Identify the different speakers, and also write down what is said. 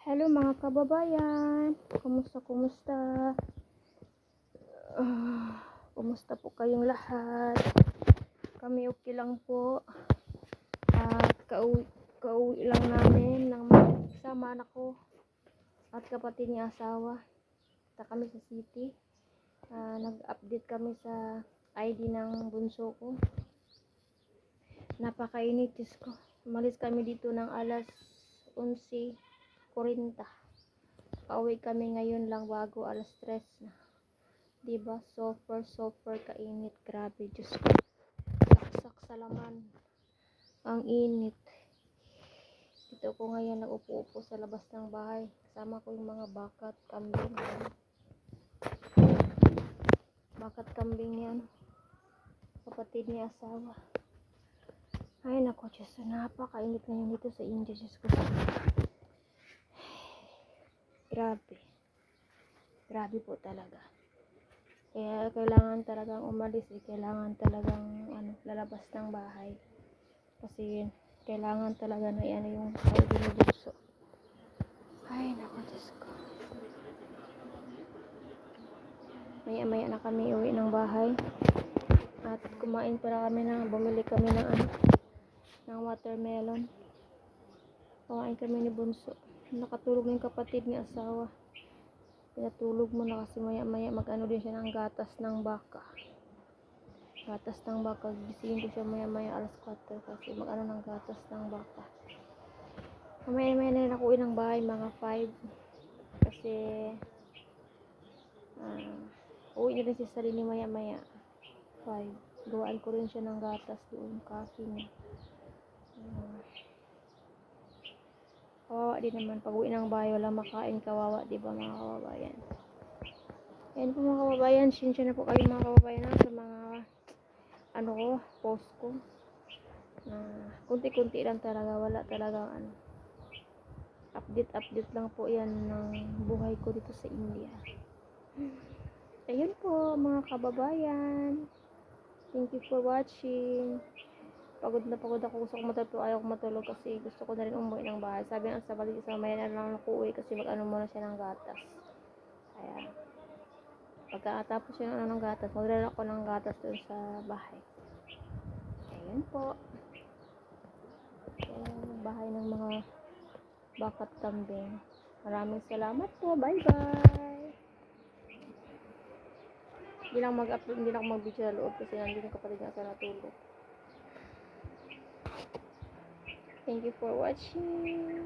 Speaker 1: Hello mga kababayan, kumusta? Kumusta po kayong lahat? Kami okay lang po. At kauwi lang namin ng sama anak ko at kapatid niya asawa. Punta kami sa city. Nag-update kami sa ID ng bunso ko. Napakainit, Diyos ko. Umalis kami dito ng alas 11:40. Pauwi kami ngayon lang bago alas 3 na. Diba? Super kainit. Grabe, Diyos ko. Saksak sa laman. Ang init. Dito ko ngayon nag-upo-upo sa labas ng bahay. Kasama ko yung mga bakat, kambing. Bakat kambing yan. Kapatid ni asawa. Ay, nako, Diyos. Napakainit ngayon dito sa India, Diyos ko. Grabe po talaga. Kaya kailangan talagang umalis, kailangan talagang lalabas ng bahay. Kasi kailangan talaga na yung ID ni bunso. Ay, naku, Diyos ko. Maya na kami uwi ng bahay. At kumain para kami bumili kami ng watermelon. Kumain kami ni bunso. Nakatulog yung kapatid ni asawa. Pinatulog mo na kasi maya din siya ng gatas ng baka. Gisingin ko siya maya alas 4 kasi ng gatas ng baka. Maya na rin ako uwi ng bahay mga 5 kasi uwi na rin si Sarili maya 5. Gawaan ko rin siya ng gatas doon, coffee niya. Kawawa din naman pag uwi ng bahay wala makain, kawawa, diba mga kababayan? Ayan po mga kababayan, sinsya na po kayo mga kababayan sa mga post ko. Kunti-kunti lang talaga, wala talagang update lang po yan ng buhay ko dito sa India. Ayun po mga kababayan, thank you for watching. Pagod na ako, gusto ko matulog, ayaw ko matulog kasi gusto ko na rin umuwi ng bahay. Sabi ng sa maya na lang ako uwi kasi muna siya ng gatas. Kaya pagkatapos siya ng gatas, magdala ako ng gatas doon sa bahay. Ayan po. Bahay ng mga bakat kambing. Maraming salamat po. Bye-bye. Hindi lang mag-video sa loob kasi nandito yung kapatid niya sa natulog. Thank you for watching.